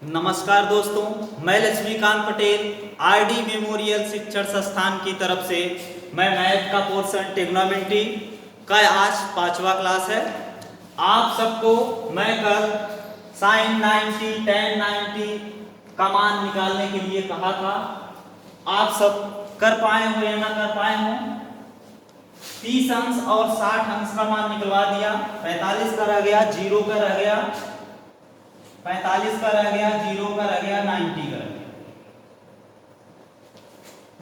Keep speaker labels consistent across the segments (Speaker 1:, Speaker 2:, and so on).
Speaker 1: नमस्कार दोस्तों, मैं लक्ष्मीकांत पटेल आरडी मेमोरियल शिक्षण संस्थान की तरफ से मैं मैथ का पोर्शन ट्रिग्नोमेट्री का आज 5वां क्लास है। आप सबको मैं कल sin 90 tan 90 का मान निकालने के लिए कहा था। आप सब कर पाए हो या ना कर पाए हो? 30 अंश और 60 अंश का मान निकलवा दिया। 45 का रह गया, 0 का रह गया, 45 का रह गया, 0 का रह गया, 90 का रह गया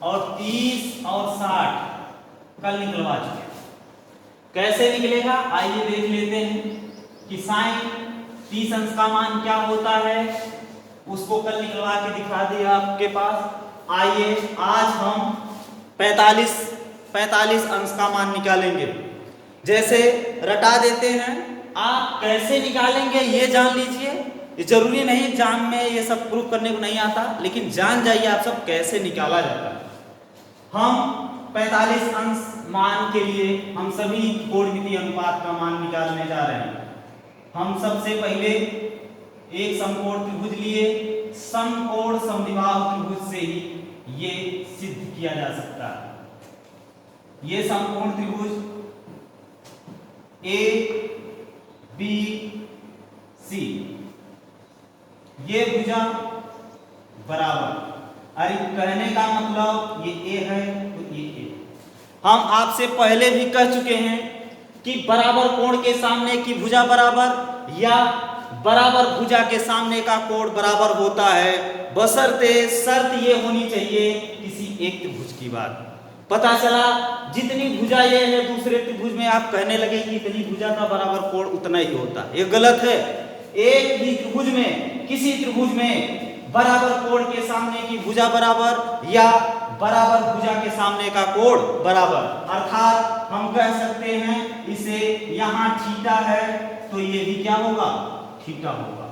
Speaker 1: और 30 और 60 कल निकलवा चुके। कैसे निकलेगा आइए देख लेते हैं कि साइन 30 अंश का मान क्या होता है, उसको कल निकलवा के दिखा दिया आपके पास। आइए आज हम 45 अंश का मान निकालेंगे। जैसे रटा देते हैं, आप कैसे निकालेंगे ये जान लीजिए। ये जरूरी नहीं जान में ये सब प्रूफ करने को नहीं आता, लेकिन जान जाइए आप सब कैसे निकाला जाता है। हम 45 अंश मान के लिए हम सभी कोणमितीय अनुपात का मान निकालने जा रहे हैं। हम सबसे पहले एक समकोण त्रिभुज लिए, समकोण समद्विबाहु त्रिभुज से ही ये सिद्ध किया जा सकता है। ये समकोण त्रिभुज ए बी सी, ये भुजा बराबर, अरे कहने का मतलब ये ए है तो ये ए। हम आपसे पहले भी कह चुके हैं कि बराबर कोण के सामने की भुजा बराबर या बराबर भुजा के सामने का कोण बराबर होता है, बशर्ते शर्त ये होनी चाहिए किसी एक त्रिभुज की बात। पता चला जितनी भुजा ये है दूसरे त्रिभुज में आप कहने लगे कि इतनी भुजा का बराबर कोण उतना ही होता है, ये गलत है। एक ही त्रिभुज में, किसी त्रिभुज में बराबर कोण के सामने की भुजा बराबर या बराबर भुजा के सामने का कोण बराबर, अर्थात हम कह सकते हैं इसे यहाँ थीटा है तो ये भी क्या होगा, थीटा होगा।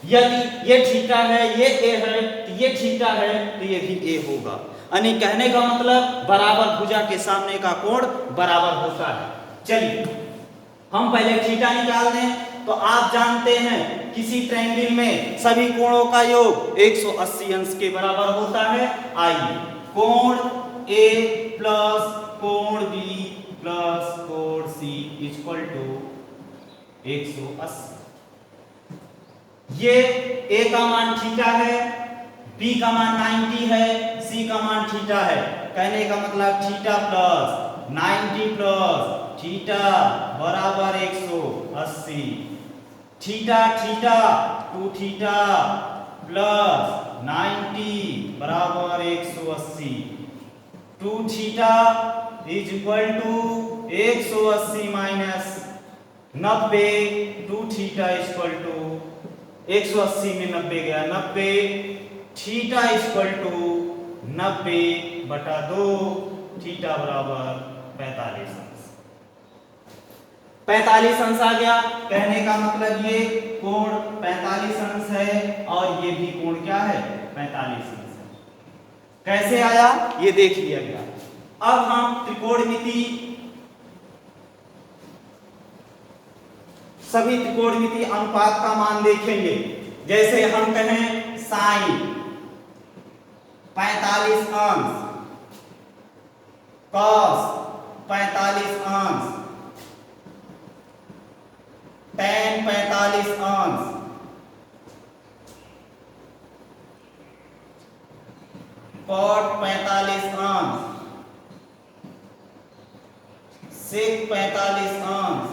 Speaker 1: यदि ये थीटा है, ये ए है, तो ये थीटा है तो ये भी ए होगा। यानी कहने का मतलब बराबर भुजा के सामने का कोण बराबर होता है। चलिए हम पहले थीटा निकाल दें। तो आप जानते हैं किसी ट्रायंगल में सभी कोणों का योग 180 अंश के बराबर होता है। आइए कोण ए प्लस कोण बी प्लस कोण सी इक्वल टू 180। ये ए का मान थीटा है, बी का मान 90 है, सी का मान थीटा है। कहने का मतलब थीटा प्लस 90 प्लस थीटा बराबर 180। थीटा थीटा 2 थीटा प्लस 90 बराबर 180। 2 theta is equal to 180 minus 90। 2 theta is equal to 180 में 90 गया, 90 थीटा इक्वल टू 90 बटा 2, थीटा बराबर 45 अंश। 45 अंश आ गया। कहने का मतलब ये कोण 45 अंश है और ये भी कोण क्या है, 45 अंश है। कैसे आया ये देख लिया गया। अब हम त्रिकोणमिति, सभी त्रिकोणमिति अनुपात का मान देखेंगे। जैसे हम कहें साइन 45 अंश, कॉस 45 अंश, tan 45 अंश, cot 45 अंश, sec 45 अंश,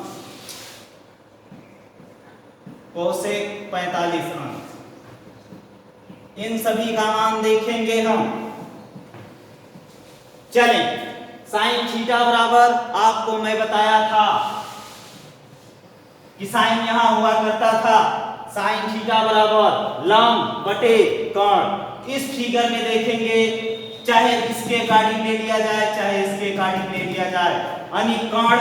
Speaker 1: cosec 45 अंश, इन सभी का मान देखेंगे हम। चलें, साइन थीटा बराबर आपको मैं बताया था कि साइन यहां हुआ करता था, साइन थीटा बराबर लंब बटे कर्ण। इस फिगर में देखेंगे चाहे इसके अकॉर्डिंग ले लिया जाए चाहे इसके अकॉर्डिंग ले लिया जाए, यानी कर्ण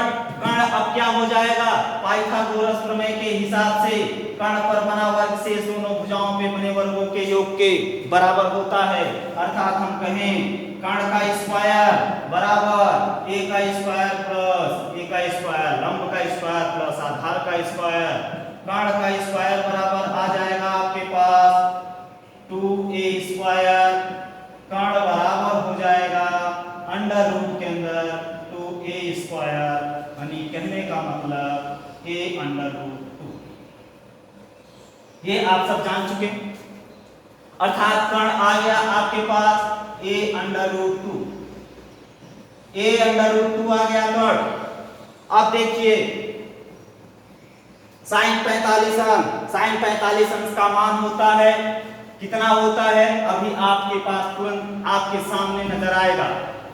Speaker 1: अब क्या हो जाएगा, पाइथागोरस प्रमेय के हिसाब से कर्ण पर बना वर्ग से दोनों भुजाओं पे बने वर्गों के योग के बराबर होता है। अर्थात हम कहें कर्ण का स्क्वायर बराबर ए का स्क्वायर प्लस ए का स्क्वायर, लंब का स्क्वायर प्लस आधार का स्क्वायर। कर्ण का स्क्वायर बराबर आ जाएगा आपके पास ये आप सब जान चुके हैं। अर्थात कर्ण आ गया आपके पास a√2, a√2 आ गया कर्ण। अब देखिए sin 45 अंश, sin 45 अंश का मान होता है कितना होता है, अभी आपके पास तुरंत आपके सामने नजर आएगा।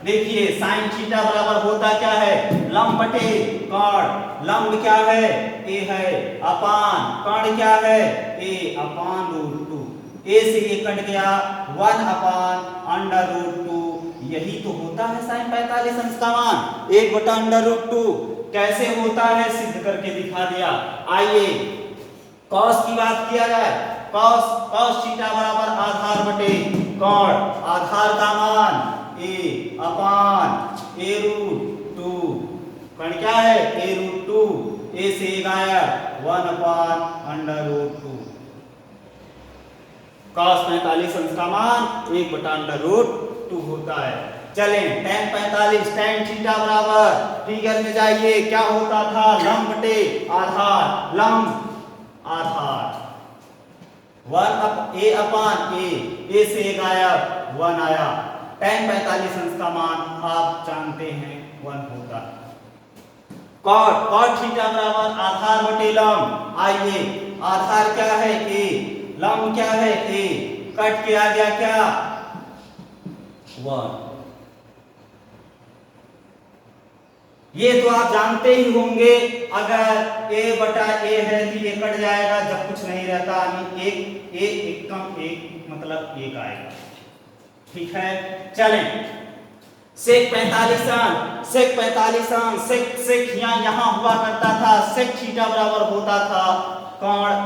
Speaker 1: देखिए sin थीटा बराबर होता क्या है, लंब बटे कर्ण। लंब क्या है, a है, अपान कर्ण क्या है, a/√2। a से ये कट गया 1/√2। यही तो होता है sin 45 अंश का मान 1/√2। कैसे होता है सिद्ध करके दिखा दिया। आइए cos की बात किया जाए। cos थीटा बराबर आधार बटे कर्ण। आधार का मान a/√2। कर्ण क्या है, a√2। a से गायब 1/√2। cos 45 अंश का मान 1/√2 होता है। चलें tan 45, tan थीटा बराबर फिगर में जाइए, क्या होता था, लंब बटे आधार। लंब आधार 1/a, a से गायब 1 आया। tan 45 अंश का मान आप जानते हैं 1 होता है। cot थीटा बराबर आधार बटे लंब। आइए आधार क्या है, a, लंब क्या है, a, कट के आ गया क्या, 1। ये तो आप जानते ही होंगे, अगर a/a है तो ये कट जाएगा जब कुछ नहीं रहता, यानी एक कम एक मतलब 1 आएगा। ठीक है, चलें sec 45 अंश, sec 45 अंश, sec यहाँ हुआ करता था। sec थीटा बराबर होता था कर्ण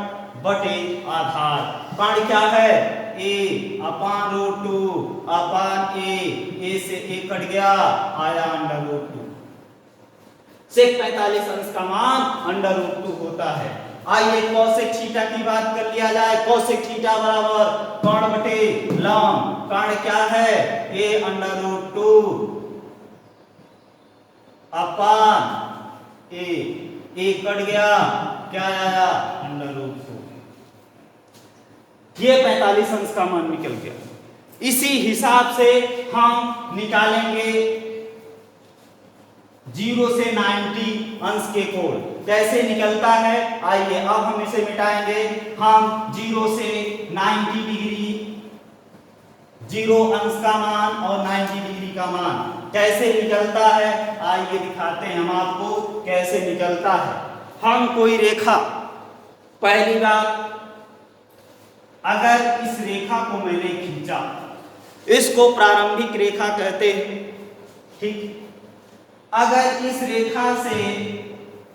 Speaker 1: बटे आधार। कर्ण क्या है, a/√2 अपान a से a कट गया, आया √2। sec 45 अंश का मान √2 होता है। आइए cosec थीटा की बात कर लिया जाए। cosec थीटा बराबर कर्ण बटे लंब। कर्ण क्या है, a√2 अपान a कट गया, क्या आया, √2। ये 45 अंश का मान निकल गया। इसी हिसाब से हम निकालेंगे 0 से 90 अंश के कोण। कैसे निकलता है, आइए अब हम इसे मिटाएंगे। हम 0 से 90 डिग्री, 0 अंश का मान और 90 डिग्री का मान कैसे निकलता है, आइए दिखाते हैं हम आपको कैसे निकलता है। हम कोई रेखा, पहली बात, अगर इस रेखा को मैंने खींचा, इसको प्रारंभिक रेखा कहते हैं। ठीक, अगर इस रेखा से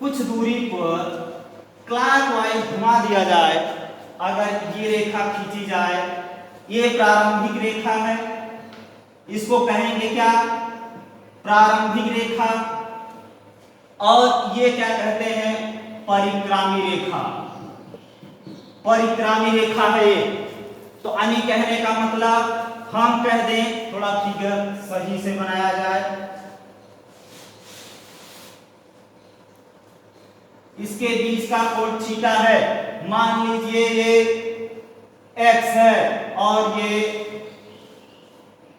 Speaker 1: कुछ दूरी पर क्लॉकवाइज घुमा दिया जाए, अगर ये रेखा खींची जाए, ये प्रारंभिक रेखा है, इसको कहेंगे क्या, प्रारंभिक रेखा। और ये क्या कहते हैं, परिक्रामी रेखा। परिक्रामी रेखा है ये। तो यानी कहने का मतलब हम कह दें, थोड़ा फिगर सही से बनाया जाए, इसके बीच का कोण थीटा है। मान लीजिए ये x है और ये,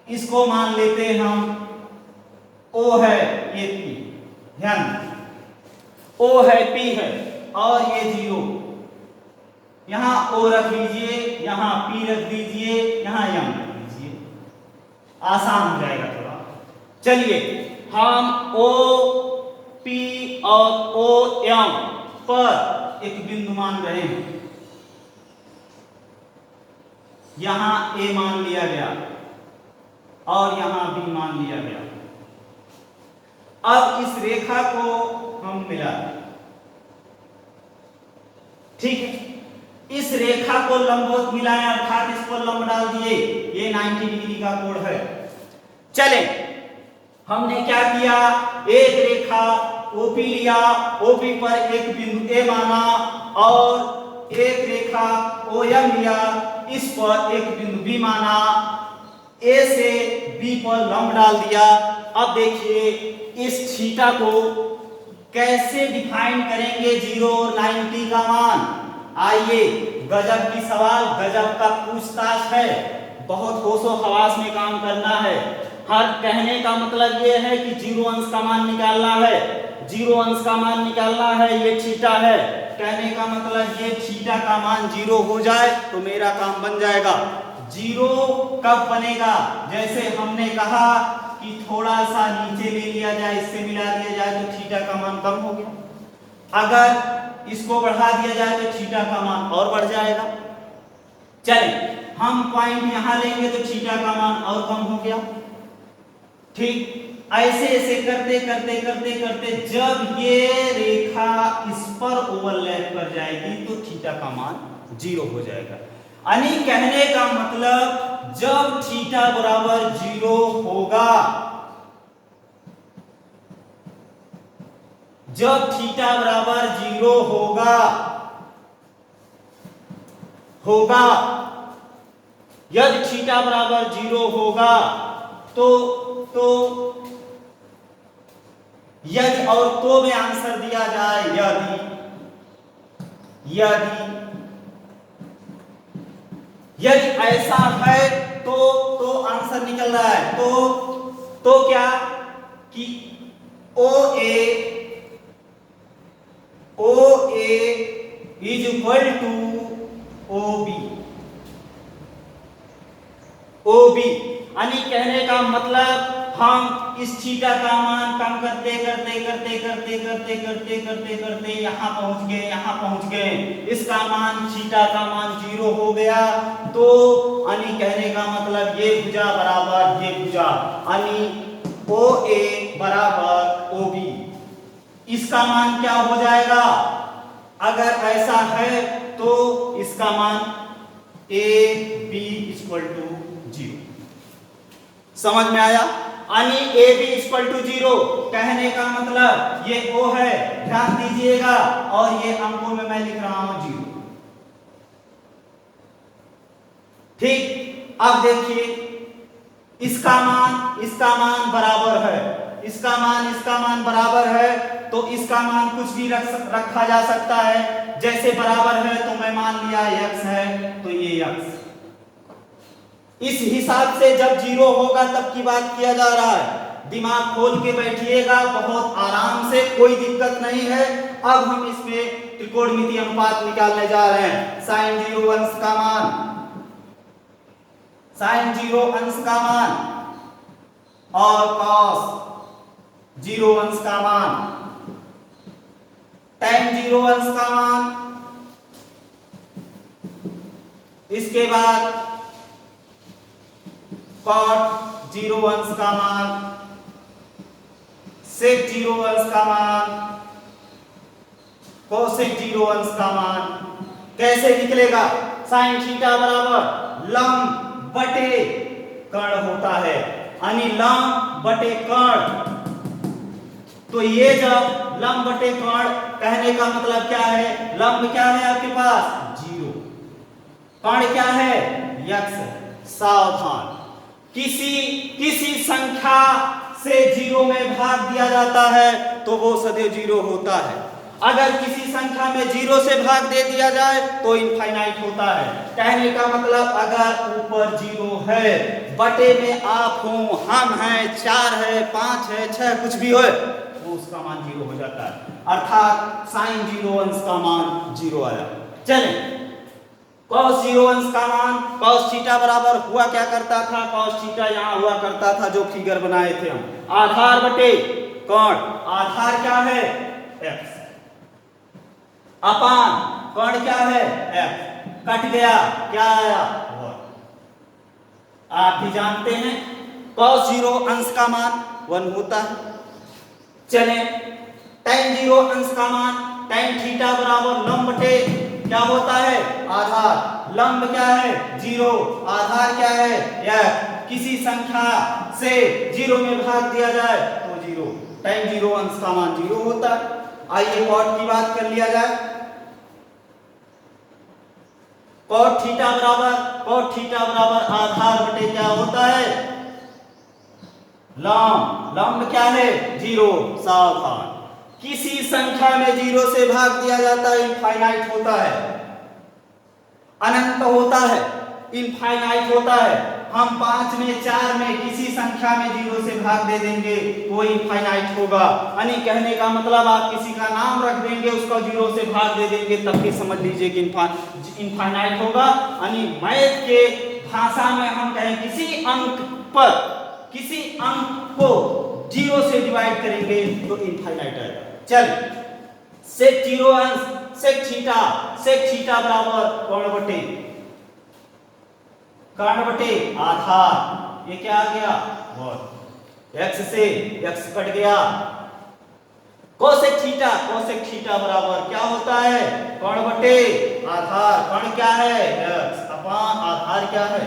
Speaker 1: इसको मान लेते हैं हम O है, ये P, ध्यान, O है, P है और ये 0। यहां O रख लीजिए, यहां P रख दीजिए, यहां M रख दीजिए, आसान हो जाएगा थोड़ा। चलिए हम O, P और OM पर एक बिंदु मान रहे हैं। यहां A मान लिया गया और यहां B मान लिया गया। अब इस रेखा को हम मिला, ठीक है, इस रेखा को लंबवत मिलाएं, अर्थात इस पर लंब डाल दिए, ये 90 डिग्री का कोण है। चलें, हमने क्या किया, एक रेखा OP लिया, OP पर एक बिंदु A माना और एक रेखा OM लिया, इस पर एक बिंदु B माना, A से B पर लंब डाल दिया। अब देखिए इस थीटा को कैसे डिफाइन करेंगे 0 और 90 का मान। आइए गजब की सवाल, गजब का पूछताछ है, बहुत होशो हवास में काम करना है। हर कहने का मतलब ये है कि 0 अंश का मान निकालना है, 0 अंश का मान निकालना है, ये थीटा है। कहने का मतलब ये थीटा का मान 0 हो जाए तो मेरा काम बन जाएगा। 0 कब बनेगा? जैसे हमने कहा कि थोड़ा सा नीचे ले लिया जाए, इससे मिला दिया जाए तो थीटा का मान कम हो गया। अगर इसको बढ़ा दिया जाए तो थीटा का मान और बढ़ जाएगा। चलिए हम पॉइंट यहां लेंगे तो थीटा का मान और कम हो गया। ठीक ऐसे ऐसे करते करते करते करते जब ये रेखा इस पर ओवरलैप कर जाएगी तो थीटा का मान 0 हो जाएगा। यानी कहने का मतलब जब थीटा बराबर 0 होगा, जब थीटा बराबर 0 होगा, यदि थीटा बराबर 0 होगा तो यदि और तो में आंसर दिया जाए, यदि ऐसा है तो आंसर निकल रहा है। तो क्या कि OA is equal to OB। यानी कहने का मतलब हम इस थीटा का मान कम करते करते करते करते करते करते करते करते यहां पहुंच गए, इसका मान थीटा का मान 0 हो गया। तो यानी कहने का मतलब ये भुजा बराबर ये भुजा, यानी OA बराबर OB, इसका मान क्या हो जाएगा? अगर ऐसा है तो इसका मान AB इक्वल टू 0। समझ में आया? यानी AB इक्वल टू 0 कहने का मतलब ये O है, ध्यान दीजिएगा, और ये अंकों में मैं लिख रहा हूं 0। ठीक, अब देखिए इसका मान बराबर है, इसका मान बराबर है, तो इसका मान कुछ भी रखा जा सकता है। जैसे बराबर है तो मैं मान लिया x है तो ये x। इस हिसाब से जब 0 होगा तब की बात किया जा रहा है। दिमाग खोल के बैठिएगा, बहुत आराम से, कोई दिक्कत नहीं है। अब हम इसमें त्रिकोणमितीय अनुपात निकालने जा रहे हैं। sin 0 अंश का मान और cos 0 अंश का मान, tan 0 अंश का मान, इसके बाद cot 0 अंश का मान, sec 0 अंश का मान, cosec 0 अंश का मान। कैसे निकलेगा? sin थीटा बराबर लंब बटे कर्ण होता है, यानी लंब बटे कर्ण। तो ये जब लंब बटे कर्ण, कहने का मतलब क्या है? लंब क्या है आपके पास? 0, कर्ण क्या है? x। सावधान, किसी संख्या से 0 में भाग दिया जाता है तो वो सदैव 0 होता है। अगर किसी संख्या में 0 से भाग दे दिया जाए तो इनफाइनाइट होता है। कहने का मतलब अगर ऊपर 0 है, बटे में आप हो, हम हैं, 4 है, 5 है, 6 कुछ भी हो, वो उसका मान 0 हो जाता है। अर्थात sin 0 अंश का मान 0 आया। चलें, cos 0 अंश का मान, cos थीटा बराबर हुआ क्या करता था? cos थीटा यहाँ हुआ करता था, जो फिगर बनाए थे हम, आधार बटे कर्ण। आधार क्या है? x, अपान कर्ण क्या है? f। कट गया, क्या आया? 1। आप भी जानते हैं cos 0 अंश का मान 1 होता है। चले, tan 0 अंश का मान, tan थीटा बराबर लंब बटे क्या होता है? आधार। लंब क्या है? 0, आधार क्या है? f। किसी संख्या से 0 में भाग दिया जाए तो 0, tan 0 अंश का मान 0 होता है। आइए cot की बात कर लिया जाए। cot थीटा बराबर आधार बटे क्या होता है? लंब। लंब क्या है? 0। सावधान, किसी संख्या में 0 से भाग दिया जाता है इनफाइनाइट होता है। इनफाइनाइट होता है। हम 5 में 4 में किसी संख्या में 0 से भाग दे देंगे वो इनफाइनाइट होगा। यानी कहने का मतलब आप किसी का नाम रख देंगे उसका 0 से भाग दे देंगे तब भी समझ लीजिए कि इनफाइनाइट होगा। यानी मैथ के भाषा में हम कहें किसी अंक को 0 से डिवाइड करेंगे तो इनफाइनाइट आएगा। चलिए सेक 0 अंश सेक थीटा बराबर कर्ण बटे आधार। ये क्या आ गया और x से x कट गया। कोसेक थीटा बराबर क्या होता है कर्ण बटे आधार। कर्ण क्या है x अपान आधार क्या है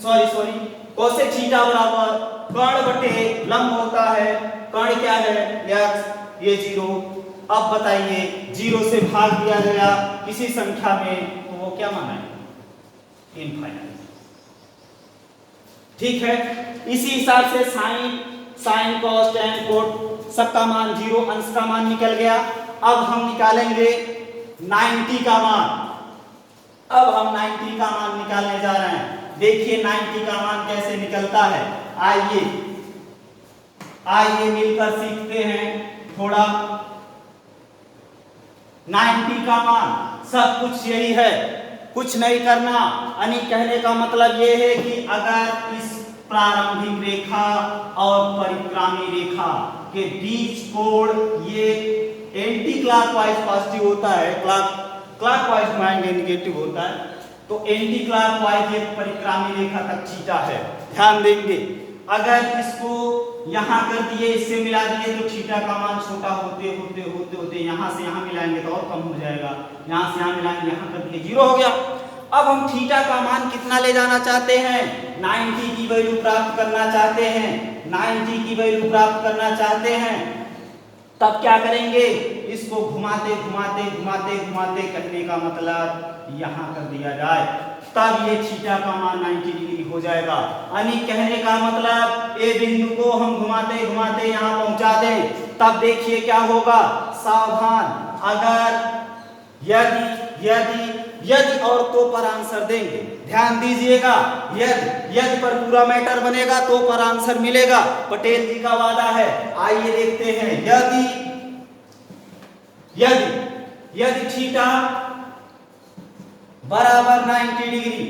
Speaker 1: सॉरी कोसेक थीटा बराबर कर्ण बटे लंब होता है। कर्ण क्या है x ये 0। अब बताइए 0 से भाग दिया गया किसी संख्या में तो वो क्या माना है इनफाइनाइट। ठीक है इसी हिसाब से साइन कॉस टैन कोट सबका मान 0 अंश का मान निकल गया। अब हम निकालेंगे 90 का मान। अब हम 90 का मान निकालने जा रहे हैं। देखिए 90 का मान कैसे निकलता है। आइए मिलकर सीखते हैं थोड़ा। 90 का मान सब कुछ यही है कुछ नहीं करना। यानी कहने का मतलब ये है कि अगर इस प्रारंभिक रेखा और परिक्रामी रेखा के बीच कोण ये एंटी क्लॉकवाइज पॉजिटिव होता है क्लॉकवाइज घुमाएंगे नेगेटिव होता है तो एंटी क्लॉकवाइज ये परिक्रामी रेखा तक थीटा है। ध्यान देंगे अगर इसको यहां कर दिए इससे मिला दिए तो थीटा का मान छोटा होते यहां से यहां मिलाएंगे तो और कम हो जाएगा। यहां से यहां मिलाएंगे यहां कर दिए 0 हो गया। अब हम थीटा का मान कितना ले जाना चाहते हैं 90 की वैल्यू प्राप्त करना चाहते हैं 90 की वैल्यू प्राप्त करना चाहते हैं। तब क्या करेंगे इसको घुमाते कहने का मतलब यहां कर दिया जाए तब ये थीटा का मान 90 डिग्री हो जाएगा। यानी कहने का मतलब ए बिंदु को हम घुमाते यहां पहुंचा दें तब देखिए क्या होगा। सावधान अगर यदि और तो पर आंसर देंगे। ध्यान दीजिएगा यदि पर पूरा मैटर बनेगा तो पर आंसर मिलेगा। पटेल जी का वादा है। आइए देखते हैं यदि थीटा बराबर 90 डिग्री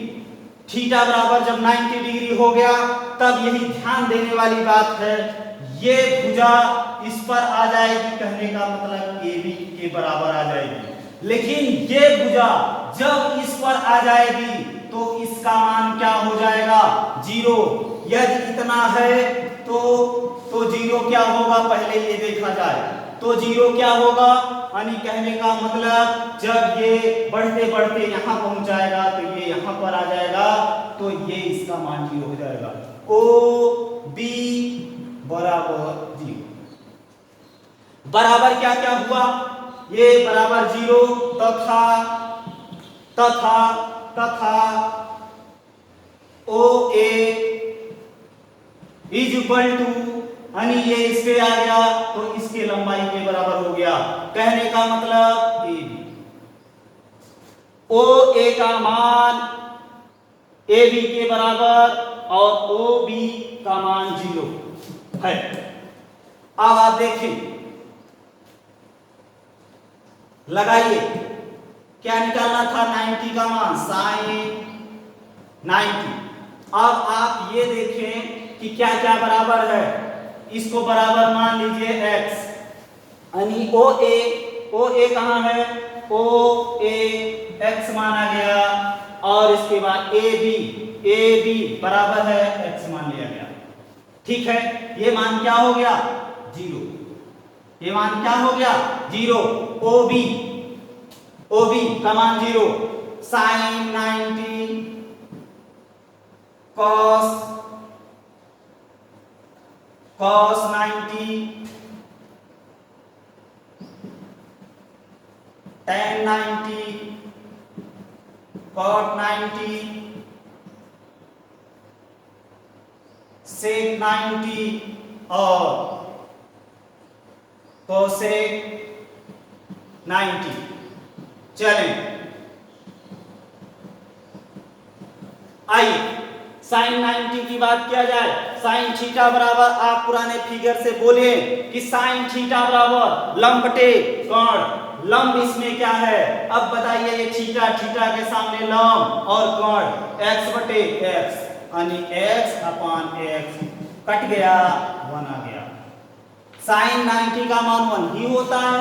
Speaker 1: थीटा बराबर जब 90 डिग्री हो गया तब यही ध्यान देने वाली बात है ये भुजा इस पर आ जाएगी। कहने का मतलब ए बी के बराबर आ जाएगी। लेकिन ये भुजा जब इस पर आ जाएगी तो इसका मान क्या हो जाएगा 0। यदि इतना है तो 0 क्या होगा पहले ये देखा जाए तो 0 क्या होगा। यानी कहने का मतलब जब ये बढ़ते यहां पहुंच जाएगा तो ये यहां पर आ जाएगा तो ये इसका मान 0 हो जाएगा। ओ बी बराबर 0 बराबर क्या क्या हुआ ये बराबर 0 तथा ओ ए इज इक्वल टू यानी ये इस पे आ गया तो इसके लंबाई के बराबर हो गया। कहने का मतलब ए बी ओ ए का मान ए बी के बराबर और ओ बी का मान 0 है। अब आप देखिए लगाइए क्या निकालना था 90 का मान साइन 90। अब आप ये देखें कि क्या क्या बराबर है। इसको बराबर मान लीजिए x यानी ओ ए कहां है ओ ए x माना गया और इसके बाद ए बी बराबर है x मान लिया गया। ठीक है ये मान क्या हो गया 0। ये मान क्या हो गया 0। ओ बी का मान 0 sign 90 cos 90 tan 90 cot 90 sec 90 और cosec 90। चलें आइए साइन 90 की बात किया जाए। साइन थीटा बराबर, आप पुराने फिगर से बोले कि साइन थीटा बराबर लंब बटे कर्ण। लंब इसमें क्या है, अब बताइए, ये थीटा, थीटा के सामने लंब और कर्ण x बटे x, यानी x अपान x, कट गया 1 आ गया। साइन 90 का मान 1 ही होता है।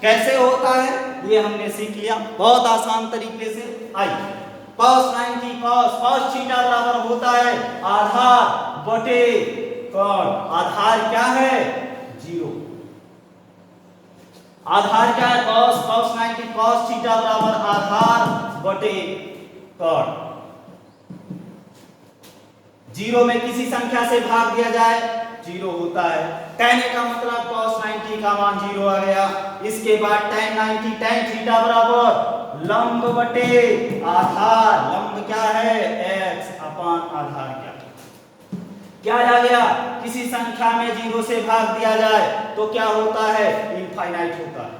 Speaker 1: कैसे होता है ये हमने सीख लिया बहुत आसान तरीके से। आइए cos 90 cos थीटा बराबर होता है आधार बटे कर्ण। आधार क्या है, 0। आधार क्या है, cos 90 cos थीटा बराबर आधार बटे कर्ण। 0 में किसी संख्या से भाग दिया जाए 0 होता है। कहने का मतलब cos 90 का मान 0 आ गया। इसके बाद tan 90 tan थीटा बराबर लंब बटे आधार। लंब क्या है, x अपान आधार क्या आ गया, किसी संख्या में 0 से भाग दिया जाए तो क्या होता है, इनफाइनाइट होता है।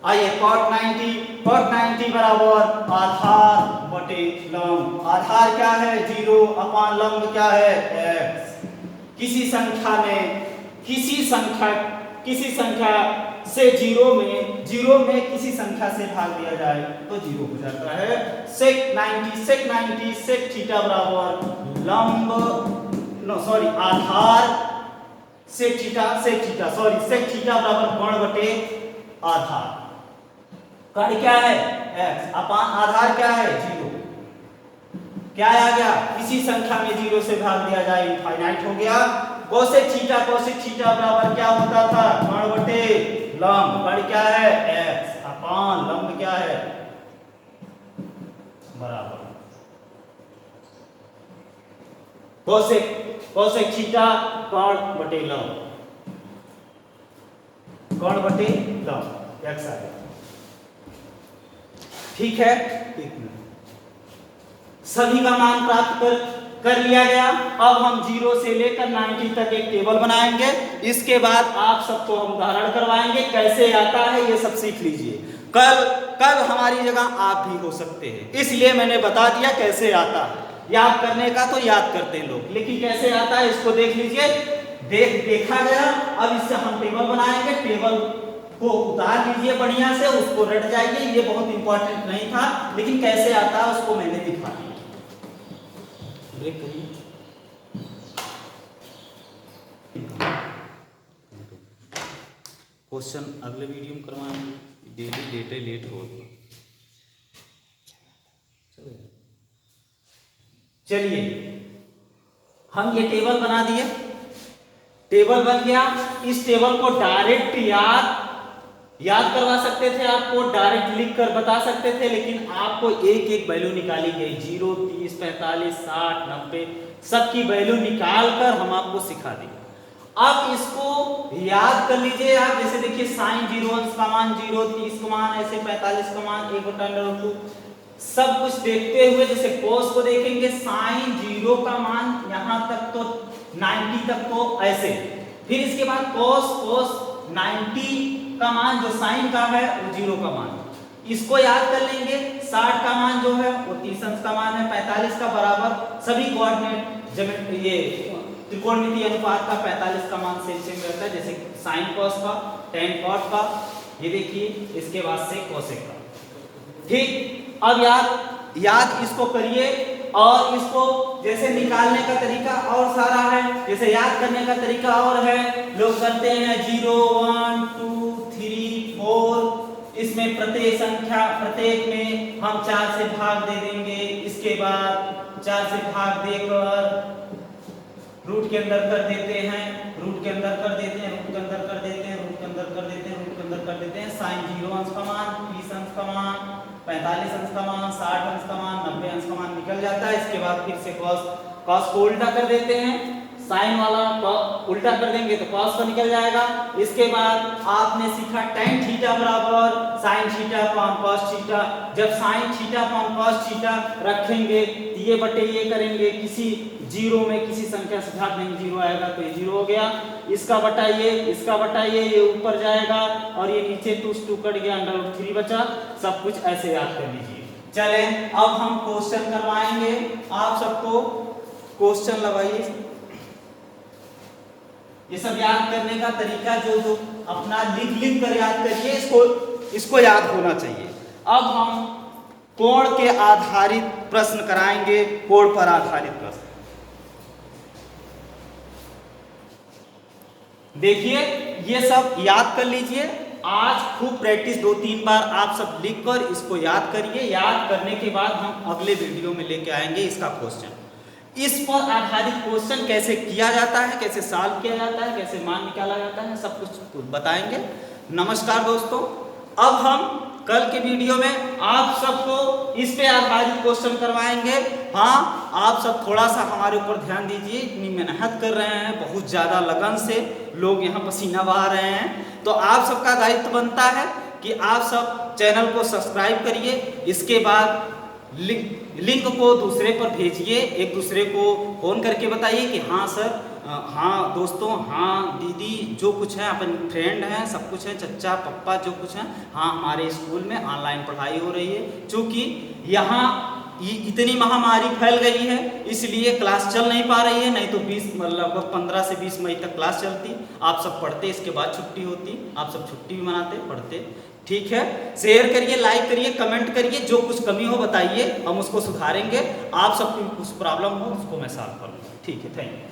Speaker 1: आइए cot 90 बराबर आधार बटे लंब। आधार क्या है, 0 अपान लंब क्या है, x। किसी संख्या से 0 में किसी संख्या से भाग दिया जाए तो 0 हो जाता है। sec 90 sec थीटा बराबर आधार sec थीटा बराबर कर्ण बटे आधार। कर्ण क्या है, x अपान आधार क्या है, 0। क्या आ गया, किसी संख्या में 0 से भाग दिया जाए इनफाइनाइट हो गया। cosec थीटा बराबर क्या होता था, कर्ण बटे लंब। कर्ण क्या है, x अपान लंब क्या है, बराबर cosec थीटा कर्ण बटे लंब, कर्ण बटे लंब x आ गया। ठीक है, एक मिनट, सभी का मान प्राप्त कर लिया गया। अब हम 0 से लेकर 90 तक एक टेबल बनाएंगे। इसके बाद आप सबको हम उदाहरण करवाएंगे कैसे आता है, ये सब सीख लीजिए। कल हमारी जगह आप भी हो सकते हैं, इसलिए मैंने बता दिया कैसे आता है। याद करने का तो याद करते हैं लोग, लेकिन कैसे आता है इसको देख लीजिए। देखा गया, अब इससे हम टेबल बनाएंगे। टेबल को उतार लीजिए बढ़िया से, उसको रट जाइए। ये बहुत इंपॉर्टेंट नहीं था, लेकिन कैसे आता है उसको मैंने दिखा दिया। ब्रेक करिए। क्वेश्चन अगले वीडियो में करवाएंगे, डेली लेट हो। चलिए हम ये टेबल बना दिए, टेबल बन गया। इस टेबल को डायरेक्ट याद करवा सकते थे, आपको डायरेक्ट लिख कर बता सकते थे, लेकिन आपको एक एक वैल्यू निकाली गई, 0, 30, 45, 60, 90 सबकी वैल्यू निकाल कर हम आपको सिखा देंगे। अब इसको याद कर लीजिए आप। जैसे देखिए साइन 0 अंश का मान 0, 30 का मान ऐसे, 45 का मान 1/√2 सब कुछ देखते हुए। जैसे cos को देखेंगे, साइन 0 का मान यहां तक तो 90 तक तो ऐसे, फिर इसके बाद cos 90 का मान जो साइन का है वो 0 का मान, इसको याद कर लेंगे। 60 का मान जो है वो 30 अंश का मान है, 45 का बराबर सभी कोऑर्डिनेट ये त्रिकोणमितीय अनुपात का 45 का मान सेम रहता है, जैसे साइन cos का, tan cot का, ये देखिए इसके बाद से cosec का। ठीक, अब याद इसको करिए। और इसको जैसे निकालने का तरीका और सारा है, जैसे याद करने का तरीका और है। लोग करते हैं 0, 1, 2, 3, 4, इसमें प्रत्येक में हम 4 से भाग दे देंगे। इसके बाद 4 से भाग देकर रूट के अंदर कर देते हैं, रूट के अंदर कर देते हैं, रूट के अंदर कर देते हैं, रूट के अंदर कर देते हैं, रूट के अंदर कर देते हैं। साइन 0 अंश का मान, 30 अंश का मान, 45 अंश का मान, 60 अंश का मान, 90 अंश का मान निकल जाता है। इसके बाद फिर से cos को उल्टा कर देते हैं, साइन वाला उल्टा कर देंगे तो cos का निकल जाएगा। इसके बाद आपने सीखा tan थीटा बराबर sin theta upon cos theta. जब sin theta upon cos theta रखेंगे ये बटे ये करेंगे, किसी 0 में किसी संख्या से भाग देंगे 0 आएगा तो ये 0 हो गया। इसका बटा ये ऊपर जाएगा और ये नीचे 2 कट गया, √3 बचा। सब कुछ ऐसे याद कर लीजिए। चले अब हम क्वेश्चन करवाएंगे आप सबको। क्वेश्चन लगाइए। ये सब याद करने का तरीका जो जो अपना लिख कर याद करिए, इसको याद होना चाहिए। अब हम कोण के आधारित प्रश्न कराएंगे, कोण पर आधारित प्रश्न। देखिए ये सब याद कर लीजिए। आज खूब प्रैक्टिस 2-3 बार आप सब लिखकर इसको याद करिए। याद करने के बाद हम अगले वीडियो में लेके आएंगे इसका क्वेश्चन। इस पर आधारित क्वेश्चन कैसे किया जाता है, कैसे सॉल्व किया जाता है, कैसे मान निकाला जाता है, सब कुछ बताएंगे। नमस्कार दोस्तों, अब हम कल के वीडियो में आप सबको इस पे आधारित क्वेश्चन करवाएंगे। हाँ, आप सब थोड़ा सा हमारे ऊपर ध्यान दीजिए। इतनी मेहनत कर रहे हैं, बहुत ज़्यादा लगन से लोग यहाँ पसीना बहा रहे हैं, तो आप सबका दायित्व बनता है कि आप सब चैनल को सब्सक्राइब करिए। इसके बाद लिंक को दूसरे पर भेजिए, एक दूसरे को फोन करके बताइए कि हाँ सर, हाँ दोस्तों, हाँ दीदी, जो कुछ है अपन फ्रेंड हैं, सब कुछ है, चचा पप्पा जो कुछ है, हाँ हमारे स्कूल में ऑनलाइन पढ़ाई हो रही है। क्योंकि यहाँ इतनी महामारी फैल गई है इसलिए क्लास चल नहीं पा रही है, नहीं तो लगभग 15 से 20 मई तक क्लास चलती, आप सब पढ़ते, इसके बाद छुट्टी होती, आप सब छुट्टी भी मनाते, पढ़ते। ठीक है, शेयर करिए, लाइक करिए, कमेंट करिए, जो कुछ कमी हो बताइए, हम उसको सुधारेंगे। आप सबकी कुछ प्रॉब्लम हो उसको मैं सॉल्व करूँगा। ठीक है, थैंक यू।